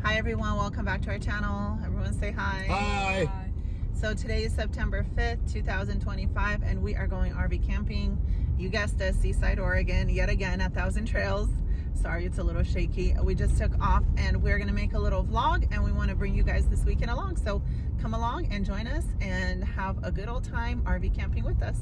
Hi everyone, welcome back to our channel. Everyone say hi. Hi. Hi. So today is September 5th, 2025, and we are going RV camping. You guessed us, Seaside, Oregon, yet again at Thousand Trails. Sorry, it's a little shaky. We just took off and we're gonna make a little vlog and we wanna bring you guys this weekend along. So come along and join us and have a good old time RV camping with us.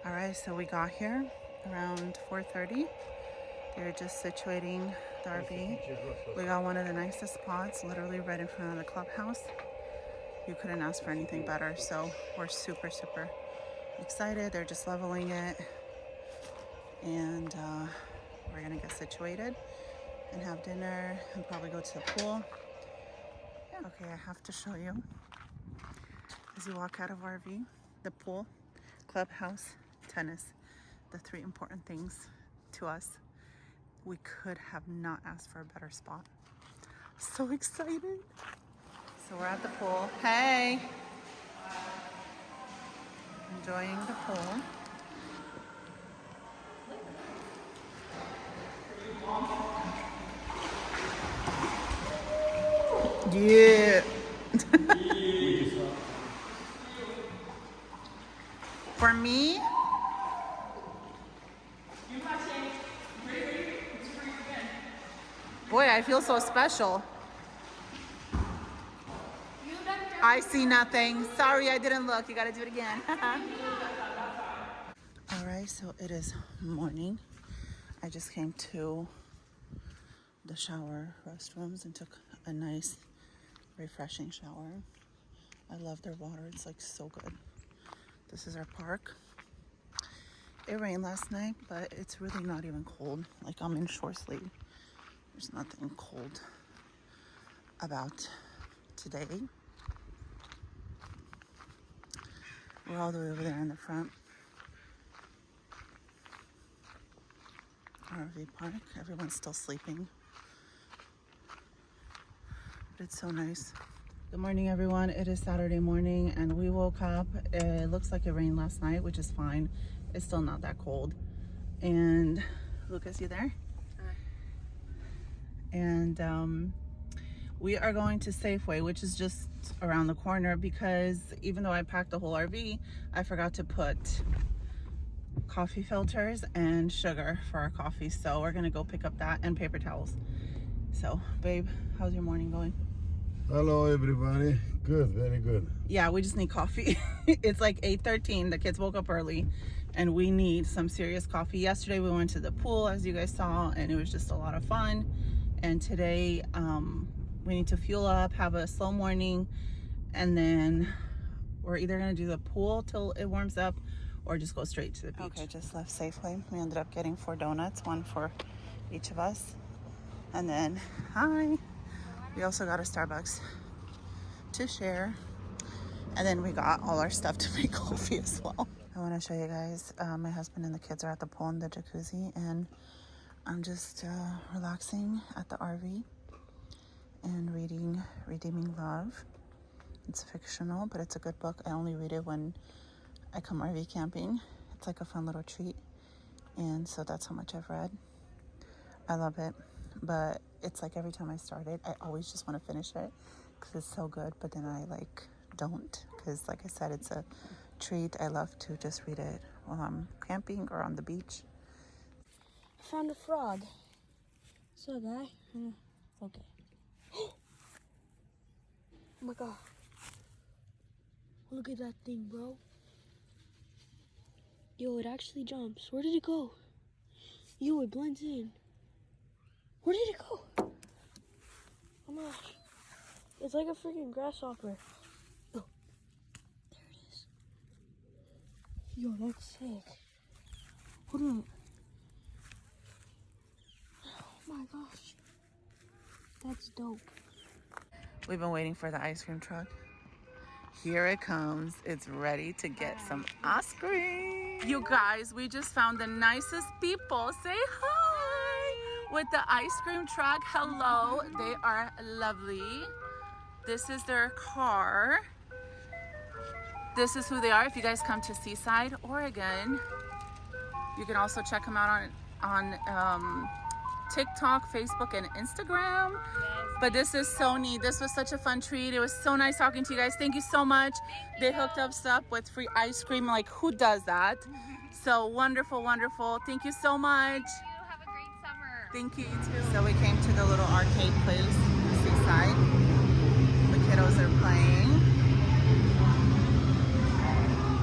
All right, so we got here around 4:30. They're just situating the RV. We got one of the nicest spots, literally right in front of the clubhouse. You couldn't ask for anything better. So we're super excited. They're just leveling it, and we're gonna get situated and have dinner and probably go to the pool. Yeah. Okay, I have to show you. As you walk out of RV, the pool, clubhouse, tennis, the three important things to us. We could have not asked for a better spot. So excited. So we're at the pool. Hey. Enjoying the pool. Yeah. For me, boy, I feel so special. I see nothing. Sorry, I didn't look. You gotta do it again. All right, so it is morning. I just came to the shower restrooms and took a nice refreshing shower. I love their water. It's like so good. This is our park. It rained last night, but it's really not even cold. Like, I'm in short sleeve. There's nothing cold about today. We're all the way over there in the front. RV park. Everyone's still sleeping. But it's so nice. Good morning, everyone. It is Saturday morning and we woke up. It looks like it rained last night, which is fine. It's still not that cold. And Lucas, you there? And we are going to Safeway, which is just around the corner, because even though I packed the whole RV, I forgot to put coffee filters and sugar for our coffee. So we're gonna go pick up that and paper towels. So, babe, how's your morning going? Hello, everybody. Good, very good. Yeah, we just need coffee. It's like 8:13. The kids woke up early and we need some serious coffee. Yesterday we went to the pool, as you guys saw, and it was just a lot of fun. And today we need to fuel up, have a slow morning, and then we're either gonna do the pool till it warms up or just go straight to the beach. Okay, just left Safeway. We ended up getting 4 donuts, one for each of us. And then, hi. We also got a Starbucks to share. And then we got all our stuff to make coffee as well. I want to show you guys, my husband and the kids are at the pool in the jacuzzi, and I'm just relaxing at the RV and reading Redeeming Love. It's fictional, but it's a good book. I only read it when I come RV camping. It's like a fun little treat. And so that's how much I've read. I love it. But it's like every time I start it, I always just want to finish it because it's so good. But then I don't, because like I said, it's a treat. I love to just read it while I'm camping or on the beach. I found a frog. So that okay. Oh my god. Look at that thing, bro. Yo, it actually jumps. Where did it go? Yo, it blends in. Where did it go? Oh my gosh. It's like a freaking grasshopper. Oh, there it is. Yo, that's sick. Hold on. Oh my gosh. That's dope. We've been waiting for the ice cream truck. Here it comes. It's ready to get some ice cream. You guys, we just found the nicest people. Say hi. With the ice cream truck. Hello. They are lovely. This is their car. This is who they are. If you guys come to Seaside, Oregon, you can also check them out on TikTok, Facebook, and Instagram. Yes. But this is so neat. This was such a fun treat. It was so nice talking to you guys. Thank you so much. They hooked us up with free ice cream. Like, who does that? So wonderful, wonderful. Thank you so much. Thank you, you too. So we came to the little arcade place in Seaside. The kiddos are playing.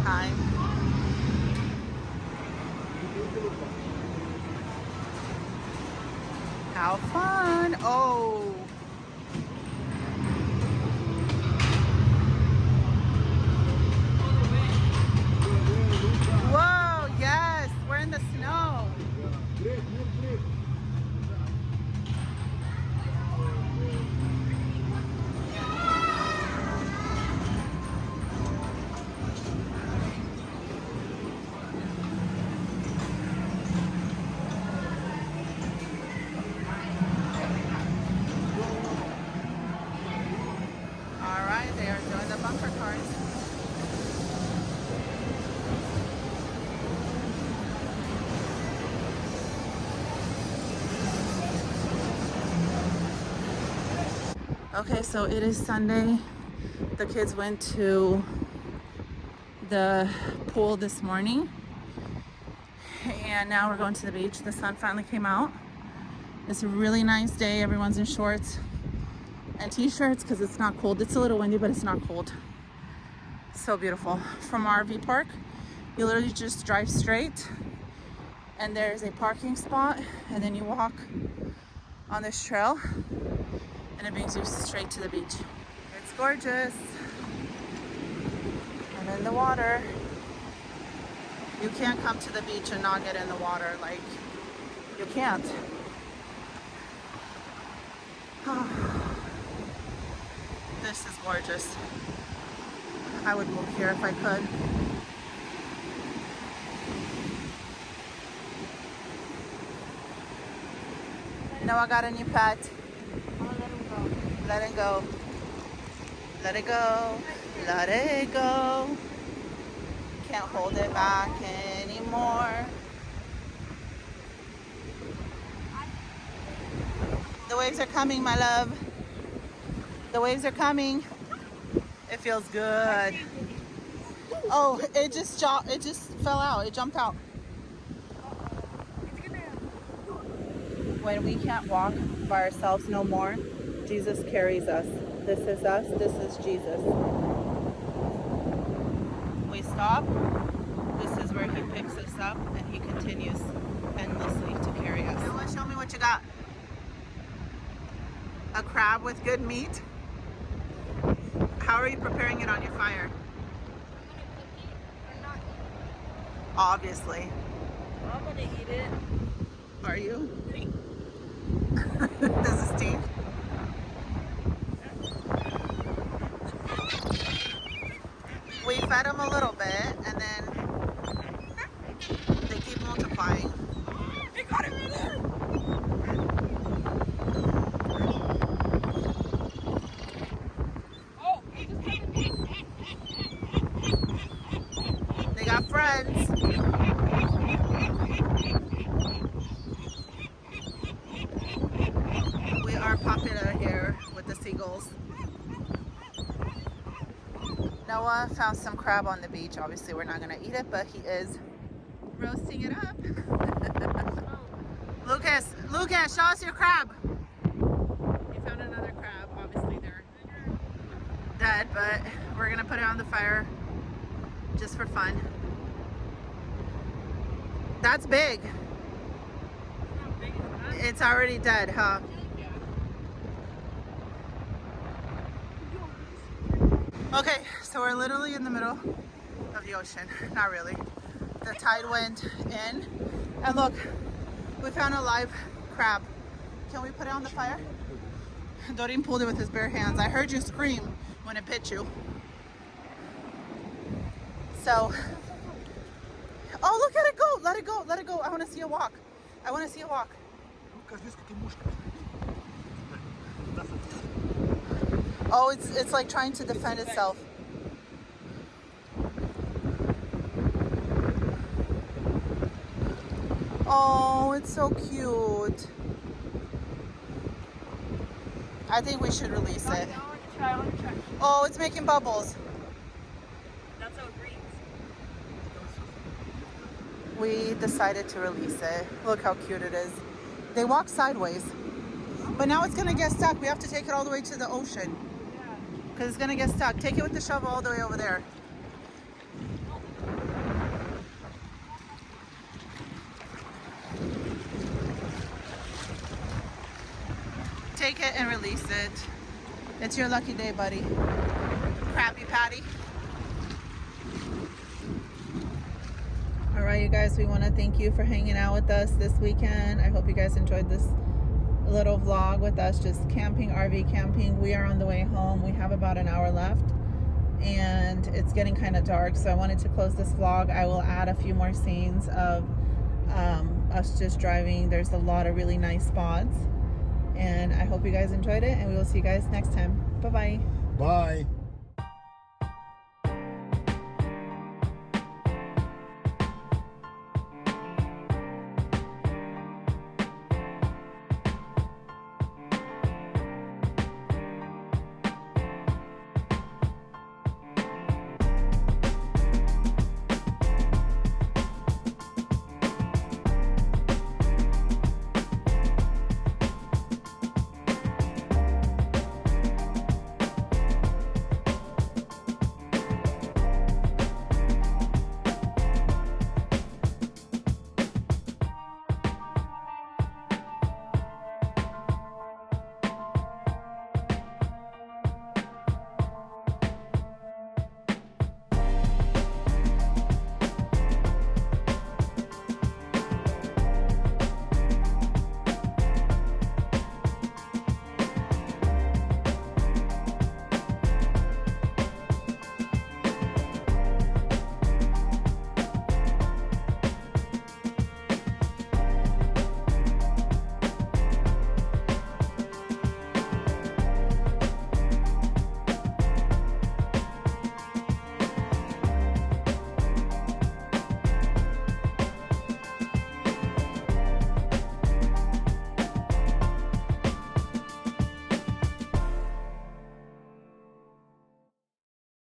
Hi. How fun. Oh. Whoa, yes. We're in the snow. Okay, so it is Sunday. The kids went to the pool this morning and now we're going to the beach. The sun finally came out. It's a really nice day. Everyone's in shorts and t-shirts because it's not cold. It's a little windy, but it's not cold. So beautiful. From our RV park, you literally just drive straight and there's a parking spot, and then you walk on this trail and it brings you straight to the beach. It's gorgeous. And in the water, you can't come to the beach and not get in the water. Like, you can't. This is gorgeous. I would move here if I could. Noah got a new pet. Let it go. Let it go. Let it go. Can't hold it back anymore. The waves are coming, my love. The waves are coming. It feels good. Oh, it just fell out. It jumped out. When we can't walk by ourselves no more, Jesus carries us. This is us. This is Jesus. We stop. This is where he picks us up and he continues endlessly to carry us. Noah, show me what you got. A crab with good meat. How are you preparing it on your fire? Obviously. I'm gonna eat it. Are you? Does it stink? We fed them a little bit and then they keep multiplying. They got it right there! Oh, he just came in. They got friends. We are popular here with the seagulls. Noah found some crab on the beach. Obviously, we're not going to eat it, but he is roasting it up. Lucas, show us your crab. He found another crab. Obviously, they're dead, but we're going to put it on the fire just for fun. That's big. It's already dead, huh? Okay, so we're literally in the middle of the ocean. Not really. The tide went in. And look, we found a live crab. Can we put it on the fire? Doreen pulled it with his bare hands. I heard you scream when it bit you. So, oh, look at it go. Let it go. Let it go. I want to see it walk. I want to see it walk. Oh, it's like trying to defend itself. Oh, it's so cute. I think we should release it. I want to try. Oh, it's making bubbles. That's how it breathes. We decided to release it. Look how cute it is. They walk sideways. But now it's gonna get stuck. We have to take it all the way to the ocean. Because it's gonna get stuck. Take it with the shovel all the way over there. Take it and release it. It's your lucky day, buddy. Krabby Patty. All right, you guys, we want to thank you for hanging out with us this weekend. I hope you guys enjoyed this little vlog with us, just camping, RV camping. We are on the way home. We have about an hour left and it's getting kind of dark, so I wanted to close this vlog. I will add a few more scenes of us just driving. There's a lot of really nice spots, and I hope you guys enjoyed it, and we will see you guys next time. Bye-bye. Bye.